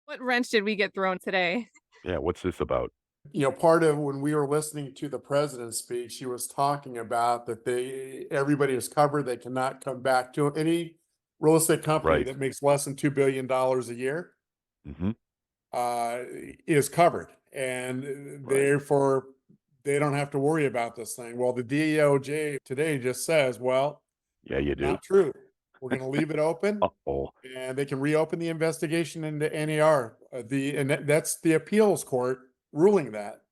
What wrench did we get thrown today? Yeah, what's this about? Part of when we were listening to the president speak, she was talking about that everybody is covered. They cannot come back to any real estate company Right. that makes less than $2 billion a year Mhm. uh, is covered, and Right. therefore they don't have to worry about this thing. Well, the DOJ today just says, well, Yeah, you do. not true. We're going to leave it open, Uh-oh. and they can reopen the investigation into NAR. That's the appeals court ruling that.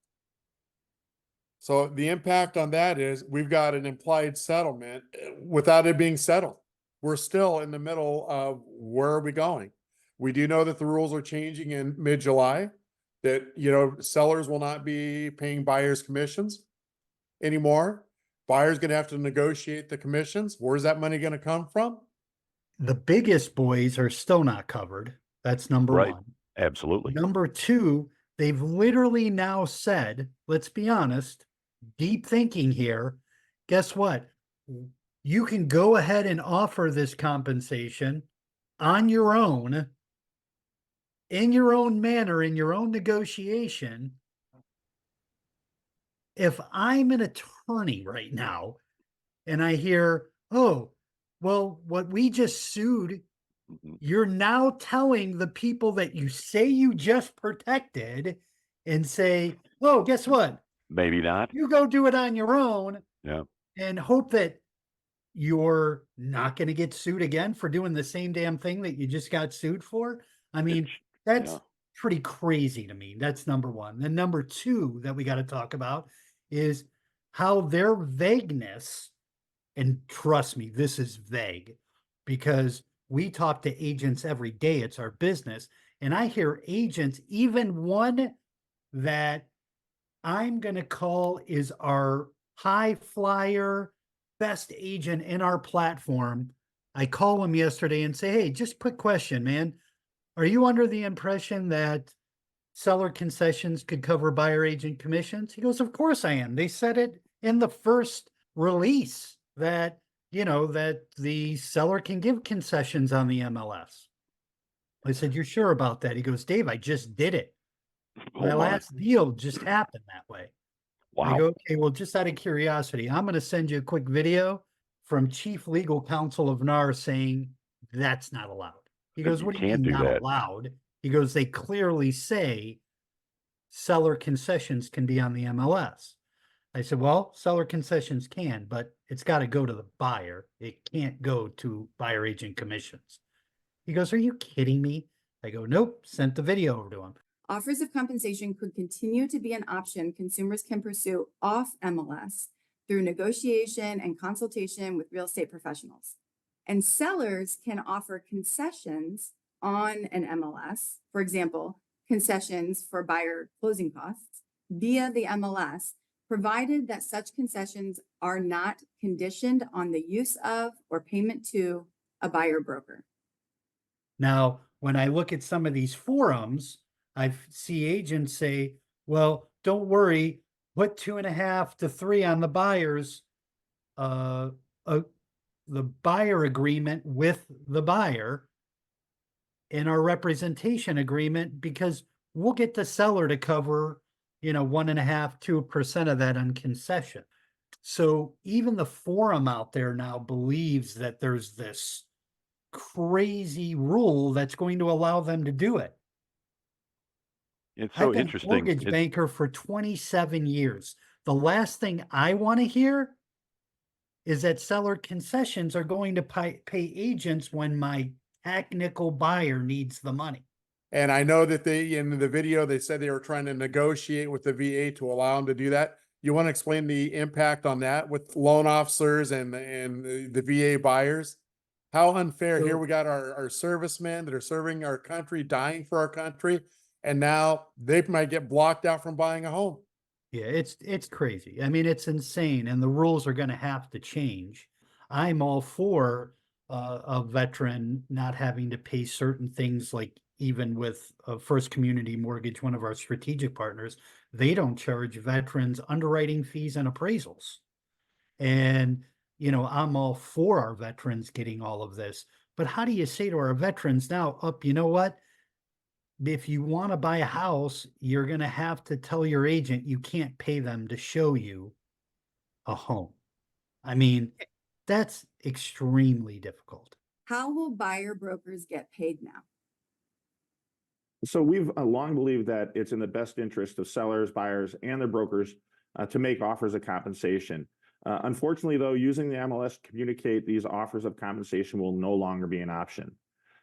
So the impact on that is we've got an implied settlement without it being settled. We're still in the middle of where are we going? We do know that the rules are changing in mid-July, that, sellers will not be paying buyers commissions anymore. Buyers going to have to negotiate the commissions. Where's that money going to come from? The biggest boys are still not covered. That's number Right. one. Absolutely. Number two, they've literally now said, let's be honest, deep thinking here. Guess what? You can go ahead and offer this compensation on your own, in your own manner, in your own negotiation. If I'm an attorney right now and I hear, oh, well, what we just sued, Mhm. you're now telling the people that you say you just protected and say, oh, guess what? Maybe not. You go do it on your own Yeah. and hope that you're not going to get sued again for doing the same damn thing that you just got sued for. I mean, It's yeah. that's pretty crazy to me. That's number one. Then number two that we got to talk about is how their vagueness, and trust me, this is vague because we talk to agents every day. It's our business. And I hear agents, even one that I'm going to call is our high flyer, best agent in our platform. I call him yesterday and say, hey, just quick question, man. Are you under the impression that seller concessions could cover buyer agent commissions? He goes, of course I am. They said it in the first release that, that the seller can give concessions on the MLS. I said, you're sure about that? He goes, Dave, I just did it. Oh My my. last deal just happened that way. I Wow. go, okay, well, just out of curiosity, I'm going to send you a quick video from Chief Legal Counsel of NAR saying that's not allowed. He goes, You what do you can't mean do not that. allowed? He goes, they clearly say seller concessions can be on the MLS. I said, well, seller concessions can, but it's got to go to the buyer. It can't go to buyer agent commissions. He goes, are you kidding me? I go, nope, sent the video over to him. Offers of compensation could continue to be an option consumers can pursue off MLS through negotiation and consultation with real estate professionals. And sellers can offer concessions on an MLS, for example, concessions for buyer closing costs via the MLS, provided that such concessions are not conditioned on the use of or payment to a buyer broker. Now, when I look at some of these forums, I see agents say, well, don't worry, put 2.5 to 3 on the buyers, uh, uh, the buyer agreement with the buyer in our representation agreement, because we'll get the seller to cover, 1.5, 2% of that on concession. So even the forum out there now believes that there's this crazy rule that's going to allow them to do it. It's I've so been a interesting. mortgage banker for 27 years. The last thing I want to hear is that seller concessions are going to pay agents when my technical buyer needs the money. And I know that in the video, they said they were trying to negotiate with the VA to allow them to do that. You want to explain the impact on that with loan officers and the VA buyers? How unfair. Here So, we got our servicemen that are serving our country, dying for our country, and now they might get blocked out from buying a home. yeah, it's crazy. I mean, it's insane, and the rules are going to have to change. I'm all for a veteran not having to pay certain things, like even with First Community Mortgage, one of our strategic partners, they don't charge veterans underwriting fees and appraisals. And, I'm all for our veterans getting all of this. But how do you say to our veterans now, up, you know what? if you want to buy a house, you're going to have to tell your agent you can't pay them to show you a home. I mean, that's extremely difficult. How will buyer brokers get paid now? So we've long believed that it's in the best interest of sellers, buyers, and their brokers to make offers of compensation. Unfortunately, though, using the MLS to communicate these offers of compensation will no longer be an option.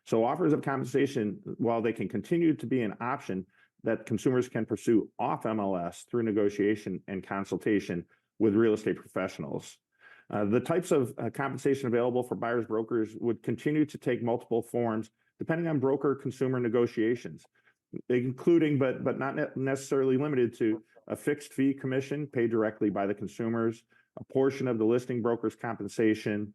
So offers of compensation, while they can continue to be an option that consumers can pursue off MLS through negotiation and consultation with real estate professionals. The types of compensation available for buyers brokers would continue to take multiple forms depending on broker-consumer negotiations, including but not necessarily limited to a fixed fee commission paid directly by the consumers, a portion of the listing broker's compensation.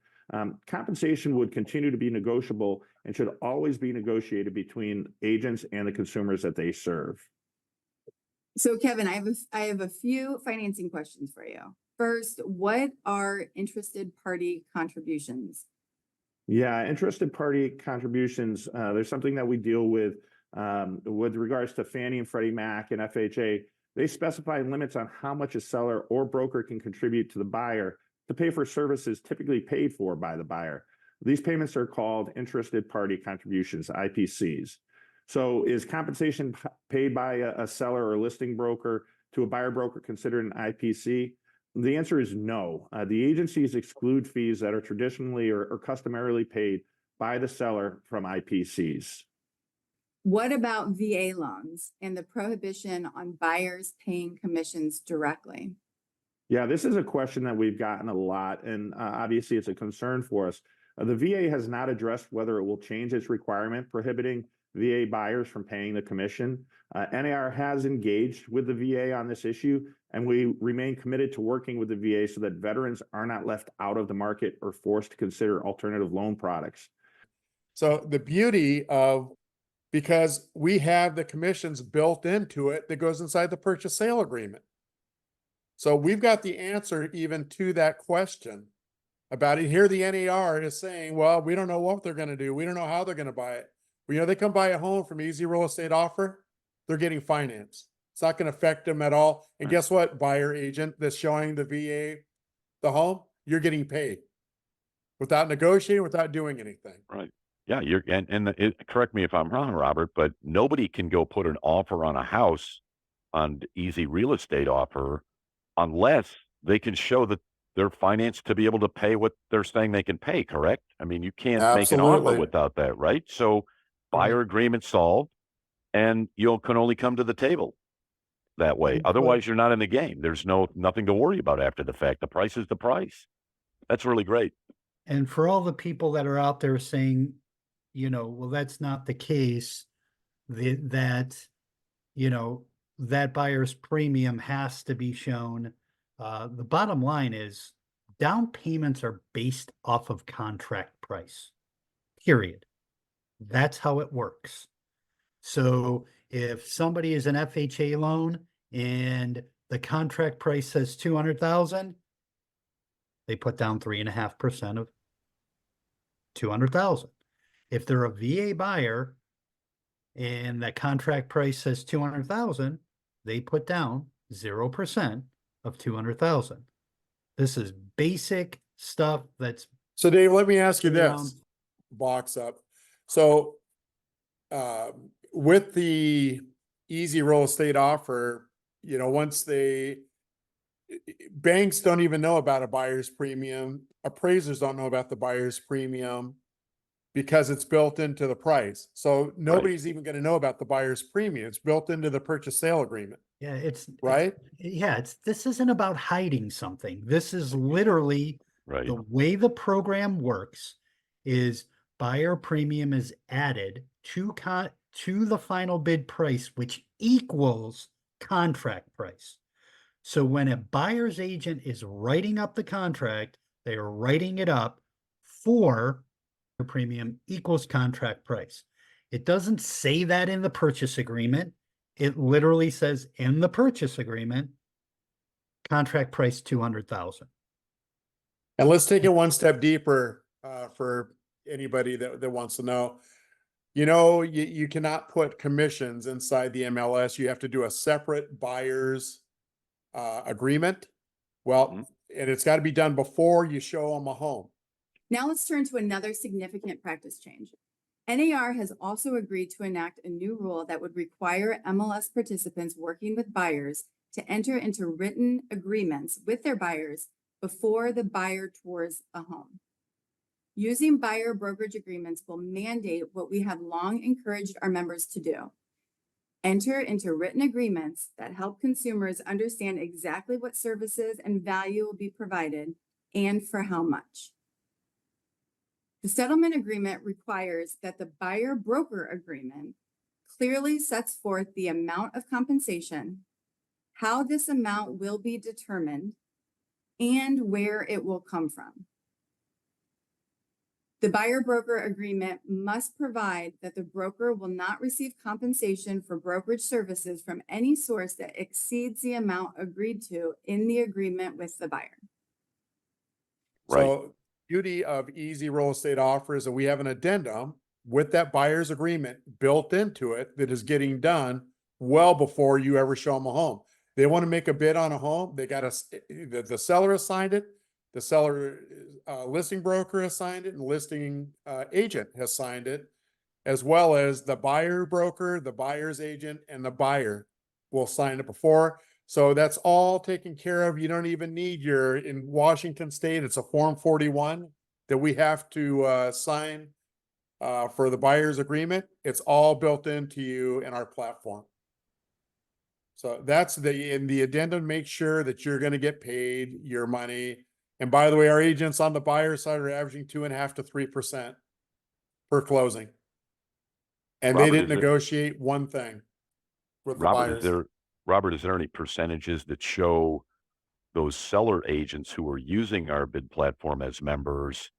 Compensation would continue to be negotiable and should always be negotiated between agents and the consumers that they serve. So Kevin, I have a few financing questions for you. First, what are interested party contributions? Yeah, interested party contributions. There's something that we deal with regards to Fannie and Freddie Mac and FHA. They specify limits on how much a seller or broker can contribute to the buyer to pay for services typically paid for by the buyer. These payments are called interested party contributions, IPCs. So is compensation paid by a seller or listing broker to a buyer broker considered an IPC? The answer is no. The agencies exclude fees that are traditionally or customarily paid by the seller from IPCs. What about VA loans and the prohibition on buyers paying commissions directly? Yeah, this is a question that we've gotten a lot, and obviously it's a concern for us. The VA has not addressed whether it will change its requirement prohibiting VA buyers from paying the commission. NAR has engaged with the VA on this issue, and we remain committed to working with the VA so that veterans are not left out of the market or forced to consider alternative loan products. So the beauty of, because we have the commissions built into it that goes inside the purchase sale agreement. So we've got the answer even to that question about it. Here the NAR is saying, well, we don't know what they're going to do. We don't know how they're going to buy it. Well, they come buy a home from Easy Real Estate Offer, they're getting financed. It's not going to affect them at all. And guess what, buyer agent that's showing the VA the home, you're getting paid without negotiating, without doing anything. Right. Yeah, correct me if I'm wrong, Robert, but nobody can go put an offer on a house on Easy Real Estate Offer unless they can show that they're financed to be able to pay what they're saying they can pay, correct? I mean, you can't make an Absolutely. offer without that, right? So buyer agreement solved, and you can only come to the table that way. Otherwise, you're not in the game. There's nothing to worry about after the fact. The price is the price. That's really great. And for all the people that are out there saying, well, that's not the case, that buyer's premium has to be shown. The bottom line is down payments are based off of contract price, period. That's how it works. So if somebody is an FHA loan and the contract price says 200,000, they put down 3.5% of 200,000. If they're a VA buyer and the contract price says 200,000, they put down 0% of 200,000. This is basic stuff that's. So Dave, let me ask you around. this, box up. So with the Easy Real Estate Offer, once banks don't even know about a buyer's premium, appraisers don't know about the buyer's premium because it's built into the price. So nobody's even going to know about the buyer's premium. It's built into the purchase sale agreement. Yeah, right. This isn't about hiding something. This is literally Right. the way the program works is buyer premium is added to the final bid price, which equals contract price. So when a buyer's agent is writing up the contract, they are writing it up for premium equals contract price. It doesn't say that in the purchase agreement. It literally says in the purchase agreement, contract price 200,000. And let's take it one step deeper for anybody that wants to know. you cannot put commissions inside the MLS. You have to do a separate buyer's agreement. Well, Mhm. and it's got to be done before you show them a home. Now let's turn to another significant practice change. NAR has also agreed to enact a new rule that would require MLS participants working with buyers to enter into written agreements with their buyers before the buyer tours a home. Using buyer brokerage agreements will mandate what we have long encouraged our members to do. Enter into written agreements that help consumers understand exactly what services and value will be provided and for how much. The settlement agreement requires that the buyer broker agreement clearly sets forth the amount of compensation, how this amount will be determined, and where it will come from. The buyer broker agreement must provide that the broker will not receive compensation for brokerage services from any source that exceeds the amount agreed to in the agreement with the buyer. Right. So beauty of easy real estate offers, and we have an addendum with that buyer's agreement built into it that is getting done well before you ever show them a home. They want to make a bid on a home. They got the seller has signed it. The seller listing broker has signed it, and listing agent has signed it, as well as the buyer broker, the buyer's agent, and the buyer will sign it before. So that's all taken care of. You don't even need in Washington State, it's a Form 41 that we have to sign for the buyer's agreement. It's all built into you in our platform. So that's in the addendum, make sure that you're going to get paid your money. And by the way, our agents on the buyer side are averaging 2.5% to 3% per closing. And they Robert, didn't negotiate one thing with the buyers. Robert, is there any percentages that show those seller agents who are using our bid platform as members,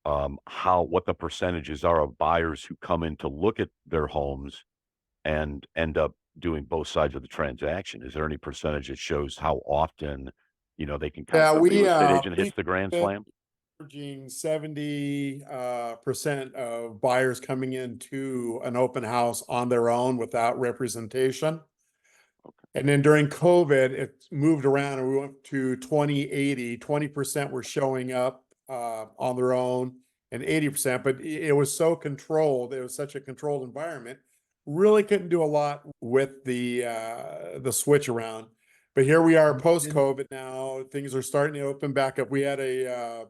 what the percentages are of buyers who come in to look at their homes and end up doing both sides of the transaction? Is there any percentage that shows how often, they can Yeah, the real estate agent hits the grand slam? Averaging 70% of buyers coming into an open house on their own without representation. And then during COVID, it moved around and we went to 20-80. 20% were showing up on their own and 80%, but it was so controlled. It was such a controlled environment. Really couldn't do a lot with the switch around. But here we are post-COVID now. Things are starting to open back up. We had a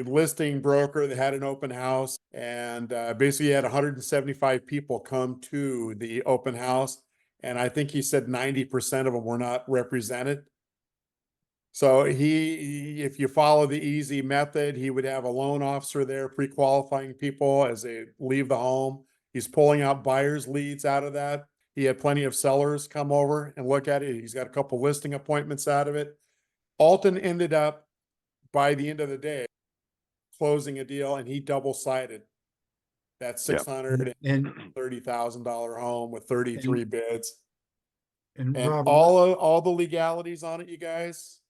listing broker that had an open house, and basically had 175 people come to the open house. And I think he said 90% of them were not represented. So if you follow the easy method, he would have a loan officer there pre-qualifying people as they leave the home. He's pulling out buyers leads out of that. He had plenty of sellers come over and look at it. He's got a couple listing appointments out of it. Alton ended up, by the end of the day, closing a deal, and he double-sided that $630,000 home with 33 bids. And And Robert, all the legalities on it, you guys,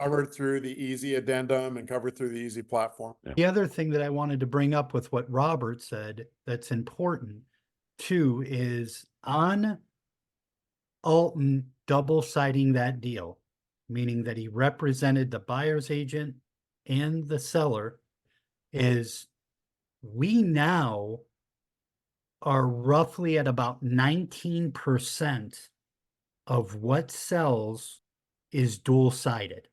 covered through the easy addendum and covered through the easy platform. the other thing that I wanted to bring up with what Robert said that's important too is on Alton double-siding that deal, meaning that he represented the buyer's agent and the seller, is we now are roughly at about 19% of what sells is dual-sided.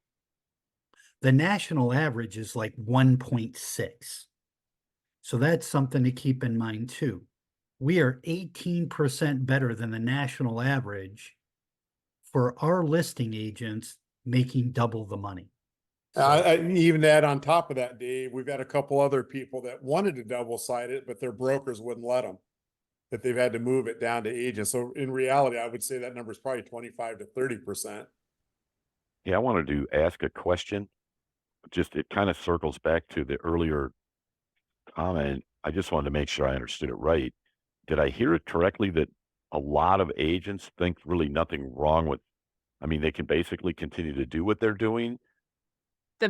The national average is like 1.6. So that's something to keep in mind too. We are 18% better than the national average for our listing agents making double the money. Even that on top of that, Dave, we've had a couple other people that wanted to double-side it, but their brokers wouldn't let them. That they've had to move it down to agents. So in reality, I would say that number is probably 25 to 30%. Yeah, I wanted to ask a question. Just it kind of circles back to the earlier comment. I just wanted to make sure I understood it right. Did I hear it correctly that a lot of agents think really nothing wrong with, they can basically continue to do what they're doing?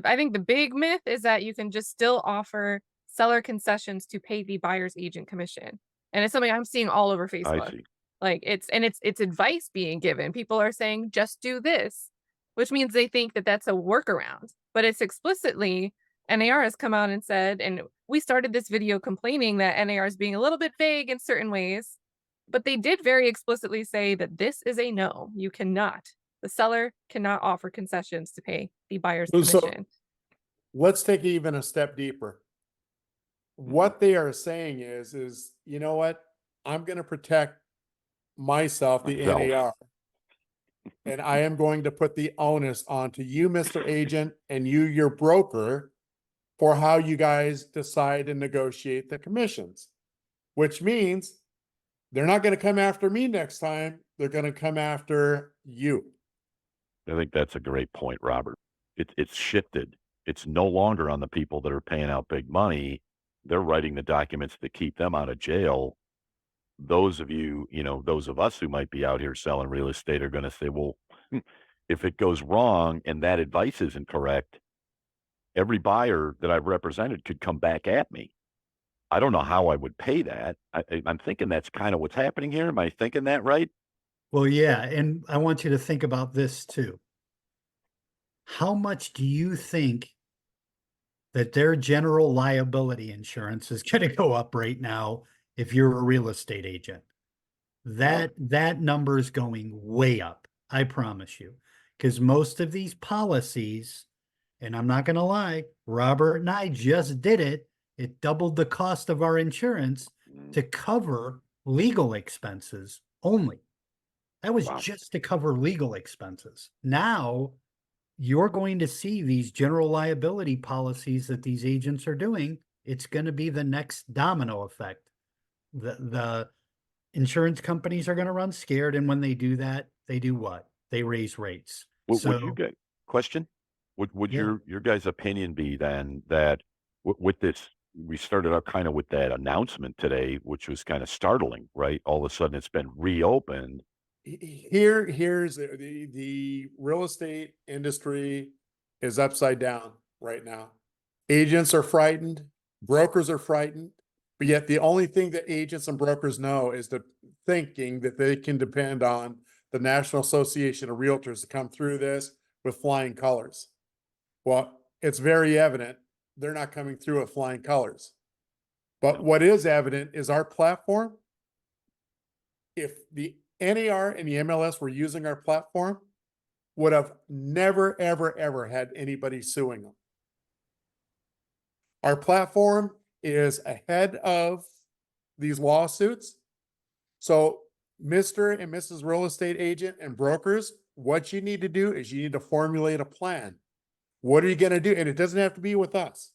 I think the big myth is that you can just still offer seller concessions to pay the buyer's agent commission. And it's something I'm seeing all over I Facebook. see. Like it's advice being given. People are saying just do this, which means they think that that's a workaround, but it's explicitly NAR has come out and said, and we started this video complaining that NAR is being a little bit vague in certain ways, but they did very explicitly say that this is a no. You cannot. The seller cannot offer concessions to pay the buyer's So- commission. Let's take it even a step deeper. What they are saying is, you know what? I'm gonna protect myself, the Myself. NAR. And I am going to put the onus onto you, Mr. Agent, and you, your broker, for how you guys decide and negotiate the commissions. Which means they're not gonna come after me next time, they're gonna come after you. I think that's a great point, Robert. It's shifted. It's no longer on the people that are paying out big money. They're writing the documents that keep them out of jail. Those of you, those of us who might be out here selling real estate are going to say, well, if it goes wrong and that advice isn't correct, every buyer that I've represented could come back at me. I don't know how I would pay that. I'm thinking that's kind of what's happening here. Am I thinking that right? Well, yeah, and I want you to think about this too. How much do you think that their general liability insurance is going to go up right now if you're a real estate agent? That number is going way up, I promise you. Because most of these policies, and I'm not going to lie, Robert and I just did it. It doubled the cost of our insurance to cover legal expenses only. That was Wow. just to cover legal expenses. Now you're going to see these general liability policies that these agents are doing. It's going to be the next domino effect. The insurance companies are going to run scared. And when they do that, they do what? They raise rates. Would you get question? Would Yeah. your guys' opinion be then that with this, we started out kind of with that announcement today, which was kind of startling, right? All of a sudden it's been reopened. Here's the real estate industry is upside down right now. Agents are frightened, brokers are frightened, but yet the only thing that agents and brokers know is the thinking that they can depend on the National Association of Realtors to come through this with flying colors. Well, it's very evident they're not coming through with flying colors. But what is evident is our platform. If the NAR and the MLS were using our platform, would have never, ever, ever had anybody suing them. Our platform is ahead of these lawsuits. So, Mr. and Mrs. Real Estate Agent and brokers, what you need to do is you need to formulate a plan. What are you going to do? And it doesn't have to be with us,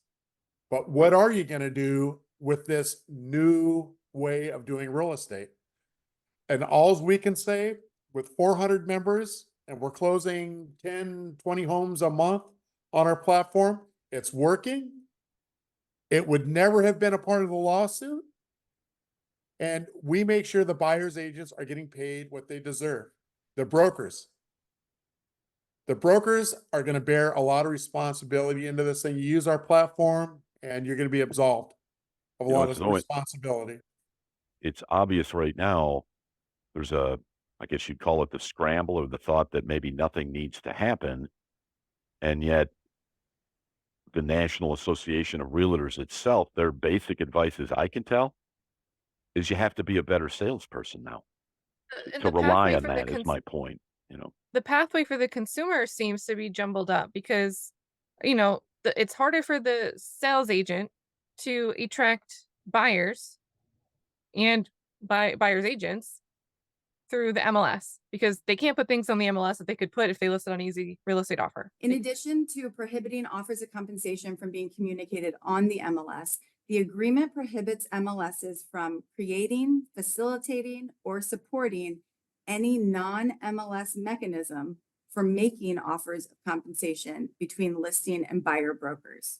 but what are you going to do with this new way of doing real estate? And all we can say with 400 members and we're closing 10, 20 homes a month on our platform, it's working. It would never have been a part of the lawsuit. And we make sure the buyer's agents are getting paid what they deserve. The brokers are going to bear a lot of responsibility into this thing. You use our platform and you're going to be absolved of a lot of responsibility. It's obvious right now. There's I guess you'd call it the scramble or the thought that maybe nothing needs to happen. And yet the National Association of Realtors itself, their basic advice, as I can tell, is you have to be a better salesperson now. And To the rely pathway on for the that is my point, The pathway for the consumer seems to be jumbled up because, it's harder for the sales agent to attract buyers and buyers agents through the MLS because they can't put things on the MLS that they could put if they listed on Easy Real Estate Offer. In addition to prohibiting offers of compensation from being communicated on the MLS, the agreement prohibits MLSs from creating, facilitating, or supporting any non-MLS mechanism for making offers of compensation between listing and buyer brokers.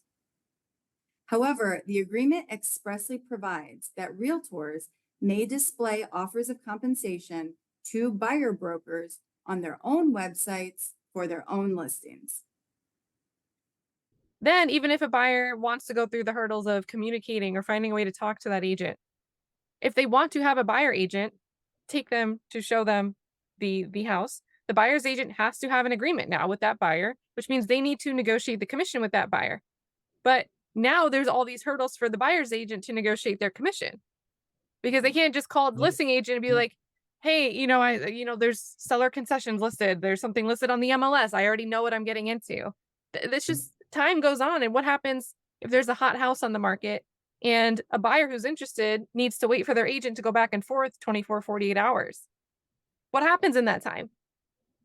However, the agreement expressly provides that realtors may display offers of compensation to buyer brokers on their own websites for their own listings. Then even if a buyer wants to go through the hurdles of communicating or finding a way to talk to that agent, if they want to have a buyer agent take them to show them the house, the buyer's agent has to have an agreement now with that buyer, which means they need to negotiate the commission with that buyer. But now there's all these hurdles for the buyer's agent to negotiate their commission, because they can't just call the Well, listing agent and be like, hey, there's seller concessions listed. There's something listed on the MLS. I already know what I'm getting into. This just time goes on. And what happens if there's a hot house on the market and a buyer who's interested needs to wait for their agent to go back and forth 24, 48 hours? What happens in that time?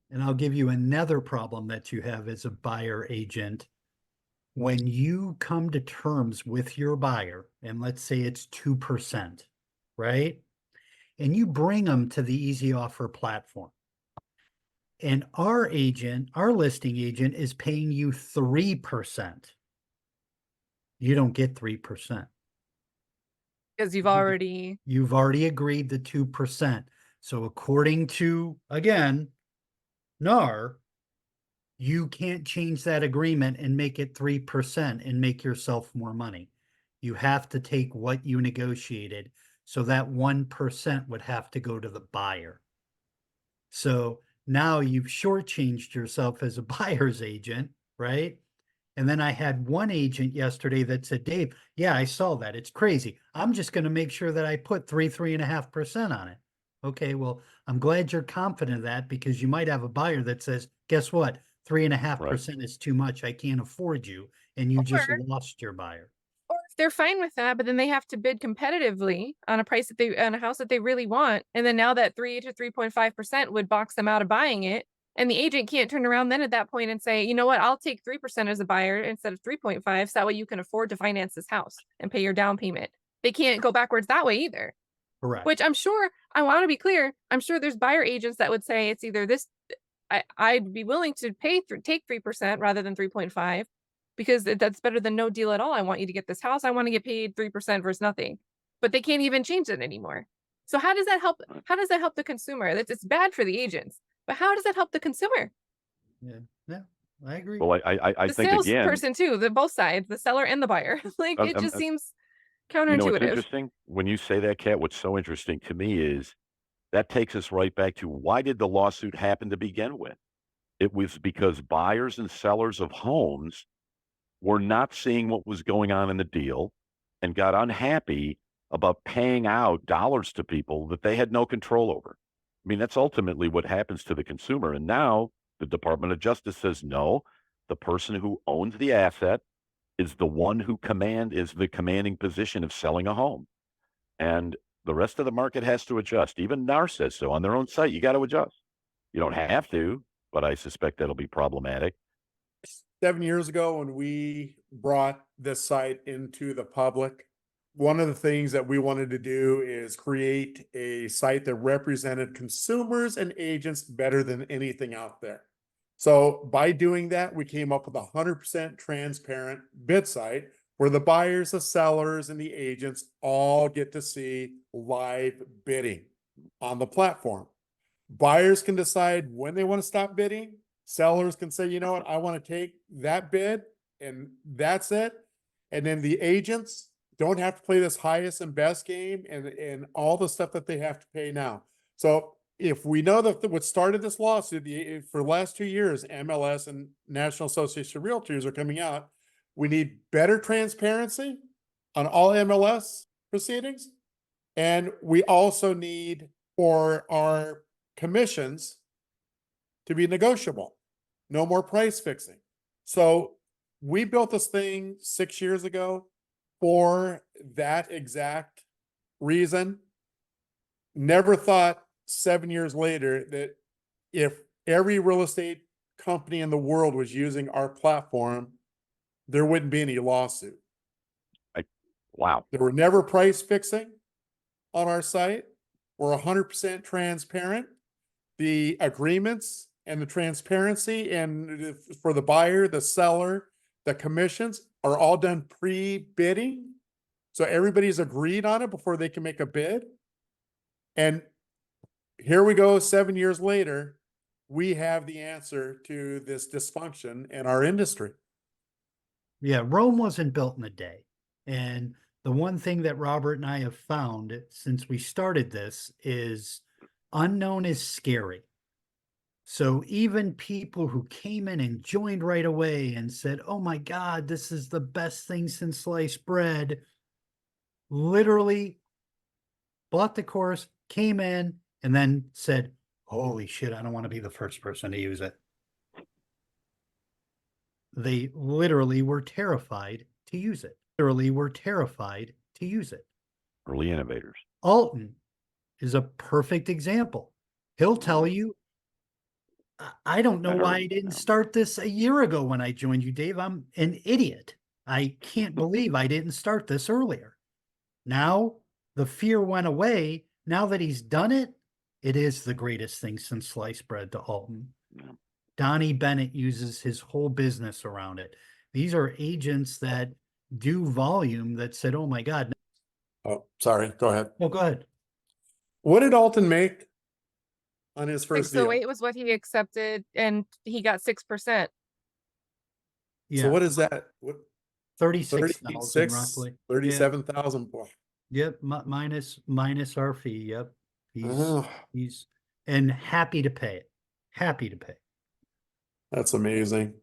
And I'll give you another problem that you have as a buyer agent. When you come to terms with your buyer, and let's say it's 2%, right? And you bring them to the Easy Offer platform. And our listing agent is paying you 3%. You don't get 3%. Because you've already agreed the 2%. So according to, again, NAR, you can't change that agreement and make it 3% and make yourself more money. You have to take what you negotiated. So that 1% would have to go to the buyer. So now you've shortchanged yourself as a buyer's agent, right? And then I had one agent yesterday that said, Dave, yeah, I saw that. It's crazy. I'm just going to make sure that I put 3.5% on it. Okay, well, I'm glad you're confident of that, because you might have a buyer that says, guess what? 3.5% is too much. I can't afford you. And you just lost your buyer. Or if they're fine with that, but then they have to bid competitively on a house that they really want. And then now that 3 to 3.5% would box them out of buying it. And the agent can't turn around then at that point and say, you know what, I'll take 3% as a buyer instead of 3.5. So that way you can afford to finance this house and pay your down payment. They can't go backwards that way either. Correct. Which I'm sure, I want to be clear, I'm sure there's buyer agents that would say it's either this, I'd be willing to take 3% rather than 3.5, because that's better than no deal at all. I want you to get this house. I want to get paid 3% versus nothing, but they can't even change it anymore. So how does that help? How does that help the consumer? It's bad for the agents, but how does that help the consumer? Yeah, I agree. Well, I The think again, salesperson too, both sides, the seller and the buyer. Like it just seems counterintuitive. What's interesting when you say that, Kat, what's so interesting to me is that takes us right back to, why did the lawsuit happen to begin with? It was because buyers and sellers of homes were not seeing what was going on in the deal and got unhappy about paying out dollars to people that they had no control over. I mean, that's ultimately what happens to the consumer. And now the Department of Justice says, no, the person who owns the asset is the one who is the commanding position of selling a home. And the rest of the market has to adjust. Even NAR says so on their own site. You got to adjust. You don't have to, but I suspect that'll be problematic. 7 years ago, when we brought this site into the public, one of the things that we wanted to do is create a site that represented consumers and agents better than anything out there. So by doing that, we came up with a 100% transparent bid site where the buyers, the sellers, and the agents all get to see live bidding on the platform. Buyers can decide when they want to stop bidding. Sellers can say, you know what, I want to take that bid and that's it. And then the agents don't have to play this highest and best game and all the stuff that they have to pay now. So if we know that what started this lawsuit for the last 2 years, MLS and National Association of Realtors are coming out, we need better transparency on all MLS proceedings. And we also need for our commissions to be negotiable. No more price fixing. So we built this thing 6 years ago for that exact reason. Never thought 7 years later that if every real estate company in the world was using our platform, there wouldn't be any lawsuit. Wow. There were never price fixing on our site. We're 100% transparent. The agreements and the transparency and for the buyer, the seller, the commissions are all done pre-bidding. So everybody's agreed on it before they can make a bid. And here we go, 7 years later, we have the answer to this dysfunction in our industry. Yeah, Rome wasn't built in a day. And the one thing that Robert and I have found since we started this is unknown is scary. So even people who came in and joined right away and said, "Oh my God, this is the best thing since sliced bread," literally bought the course, came in, and then said, "Holy shit, I don't want to be the first person to use it." They literally were terrified to use it. Literally were terrified to use it. Early innovators. Alton is a perfect example. He'll tell you, I don't know why I didn't start this a year ago when I joined you, Dave. I'm an idiot. I can't believe I didn't start this earlier." Now the fear went away. Now that he's done it, it is the greatest thing since sliced bread to Alton. Yeah. Donnie Bennett uses his whole business around it. These are agents that do volume that said, "Oh my God." Oh, sorry. Go ahead. Oh, go ahead. What did Alton make on his first deal? 608 was what he accepted, and he got 6%. Yeah. So what is that? What, 36,000 36, roughly. 37,000. Boy. Yep. Minus our fee. Yep. Oh, He's and happy to pay it. Happy to pay. that's amazing.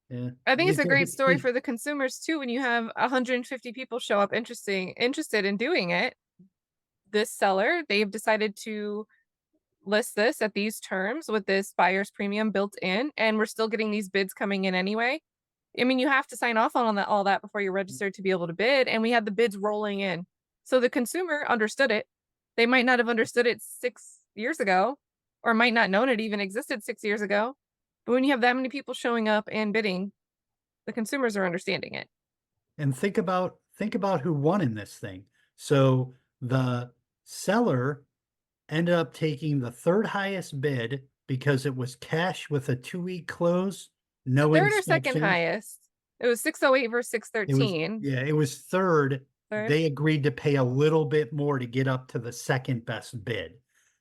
Yeah. I think it's a great story for the consumers too. When you have 150 people show up interested in doing it, this seller, they've decided to list this at these terms with this buyer's premium built in, and we're still getting these bids coming in anyway. I mean, you have to sign off on all that before you're registered to be able to bid, and we had the bids rolling in. So the consumer understood it. They might not have understood it 6 years ago, or might not known it even existed 6 years ago. But when you have that many people showing up and bidding, the consumers are understanding it. And think about who won in this thing. So the seller ended up taking the third highest bid because it was cash with a 2-week close, no Third or second inspection. highest. It was 608 versus 613. It was third. Third. They agreed to pay a little bit more to get up to the second best bid.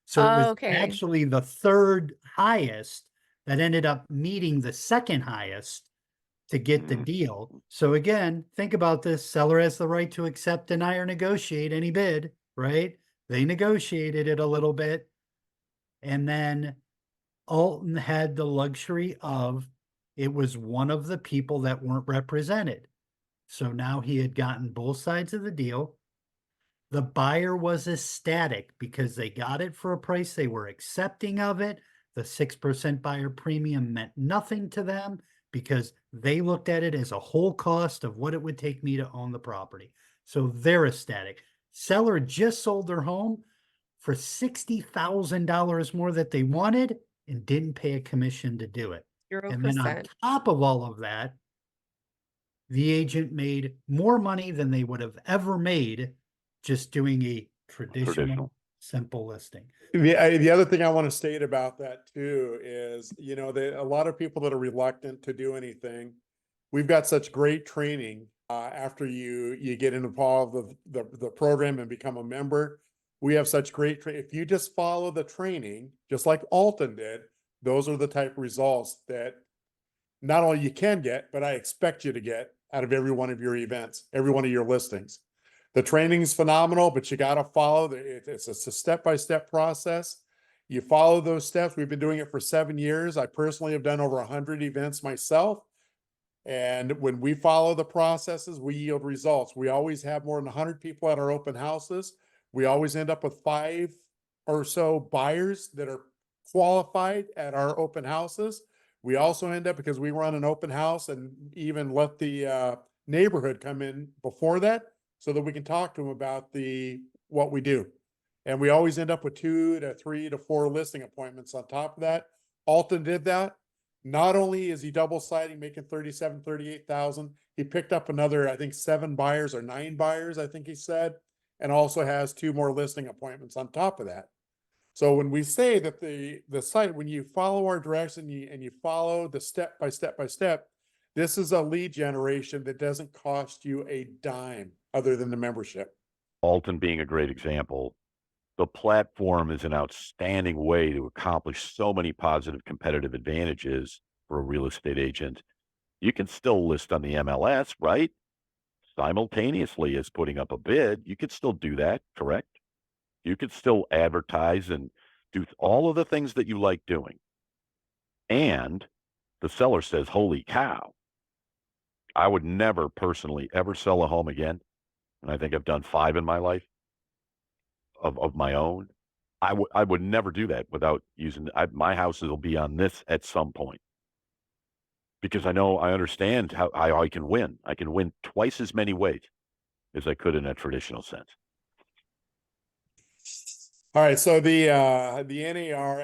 So it was Okay. actually the third highest that ended up meeting the second highest to get the deal. So again, think about this. Seller has the right to accept, deny, or negotiate any bid, right? They negotiated it a little bit. And then Alton had the luxury of, it was one of the people that weren't represented. So now he had gotten both sides of the deal. The buyer was ecstatic because they got it for a price they were accepting of it. The 6% buyer premium meant nothing to them because they looked at it as a whole cost of what it would take me to own the property. So they're ecstatic. Seller just sold their home for $60,000 more that they wanted and didn't pay a commission to do it. 0%. And then on top of all of that, the agent made more money than they would have ever made just doing a traditional. Simple listing. The other thing I want to state about that too is, you know, a lot of people that are reluctant to do anything, we've got such great training after you get involved with the program and become a member. We have such great training. If you just follow the training, just like Alton did, those are the type of results that not only you can get, but I expect you to get out of every one of your events, every one of your listings. The training is phenomenal, but you got to follow it's a step-by-step process. You follow those steps. We've been doing it for 7 years. I personally have done over 100 events myself. And when we follow the processes, we yield results. We always have more than 100 people at our open houses. We always end up with 5 or so buyers that are qualified at our open houses. We also end up, because we run an open house and even let the neighborhood come in before that, so that we can talk to them about what we do. And we always end up with 2 to 3 to 4 listing appointments on top of that. Alton did that. Not only is he double siding, making 37, 38,000, he picked up another, I think 7 buyers or 9 buyers, I think he said, and also has 2 more listing appointments on top of that. So when we say that the site, when you follow our direction and you follow the step by step, this is a lead generation that doesn't cost you a dime other than the membership. Alton being a great example. The platform is an outstanding way to accomplish so many positive competitive advantages for a real estate agent. You can still list on the MLS, right? Simultaneously as putting up a bid. You could still do that, correct? You could still advertise and do all of the things that you like doing. And the seller says, holy cow, I would never personally ever sell a home again. And I think I've done 5 in my life of my own. I would never do that without using, my houses will be on this at some point. Because I understand how I can win. I can win twice as many ways as I could in a traditional sense. All right, so the NAR,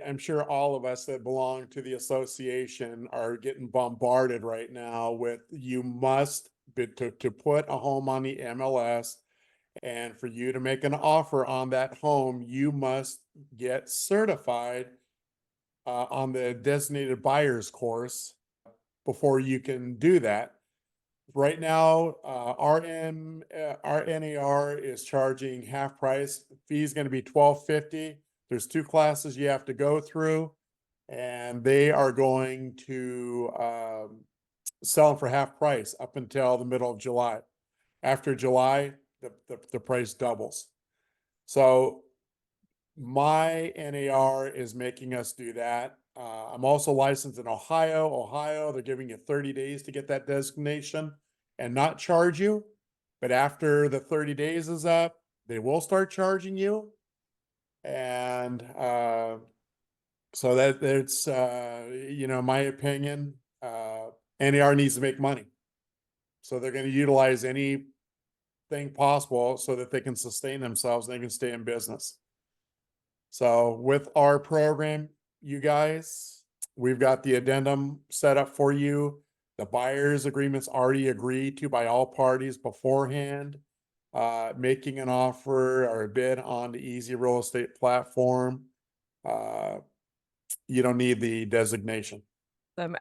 I'm sure all of us that belong to the association are getting bombarded right now with you must to put a home on the MLS, and for you to make an offer on that home, you must get certified on the designated buyers course before you can do that. Right now, our NAR is charging half price. Fee is going to be $12.50. There's 2 classes you have to go through, and they are going to sell them for half price up until the middle of July. After July, the price doubles. So my NAR is making us do that. I'm also licensed in Ohio. Ohio, they're giving you 30 days to get that designation and not charge you. But after the 30 days is up, they will start charging you. And so that's, my opinion, NAR needs to make money. So they're going to utilize anything possible so that they can sustain themselves and they can stay in business. So with our program, you guys, we've got the addendum set up for you. The buyer's agreement's already agreed to by all parties beforehand. Making an offer or a bid on the Easy Real Estate platform. You don't need the designation.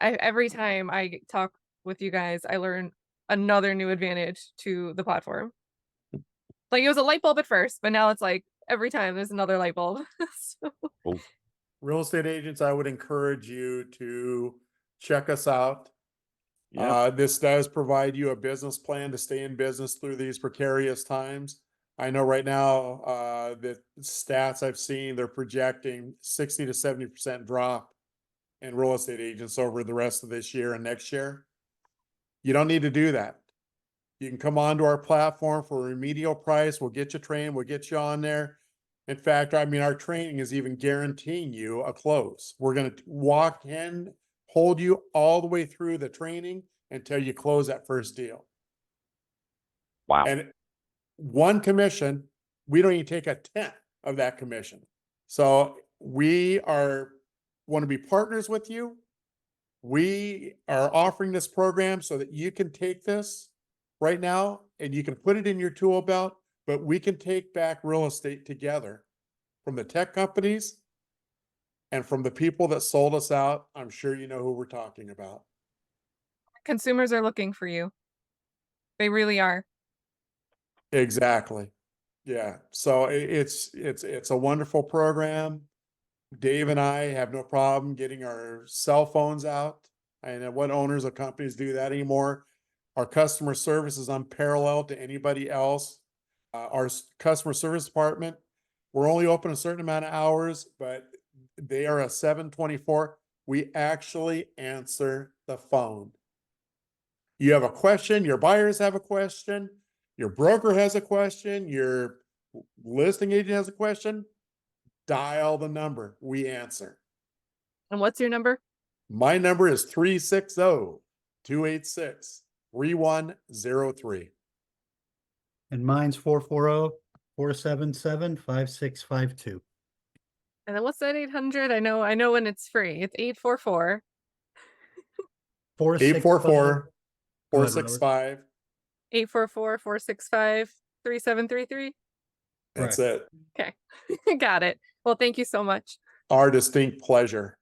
Every time I talk with you guys, I learn another new advantage to the platform. Like, it was a light bulb at first, but now it's like every time there's another light bulb. So, Well, Real estate agents, I would encourage you to check us out. yeah, This does provide you a business plan to stay in business through these precarious times. I know right now, the stats I've seen, they're projecting 60 to 70% drop in real estate agents over the rest of this year and next year. You don't need to do that. You can come onto our platform for a remedial price. We'll get you trained. We'll get you on there. In fact, our training is even guaranteeing you a close. We're going to walk in, hold you all the way through the training until you close that first deal. wow. And one commission, we don't even take a tenth of that commission. So we want to be partners with you. We are offering this program so that you can take this right now and you can put it in your tool belt, but we can take back real estate together from the tech companies and from the people that sold us out. I'm sure you know who we're talking about. consumers are looking for you. They really are. Exactly. Yeah. So it's a wonderful program. Dave and I have no problem getting our cell phones out. I know what owners of companies do that anymore. Our customer service is unparalleled to anybody else. Our customer service department, we're only open a certain amount of hours, but they are a 7/24. We actually answer the phone. You have a question, your buyers have a question, your broker has a question, your listing agent has a question, dial the number. We answer. And what's your number? My number is 360-286-3103. And mine's 440-477-5652. And then what's that 800? I know when it's free. It's 844. 844 Go ahead, 465. 844-465-3733. That's Correct. it. Okay. Got it. Well, thank you so much. Our distinct pleasure.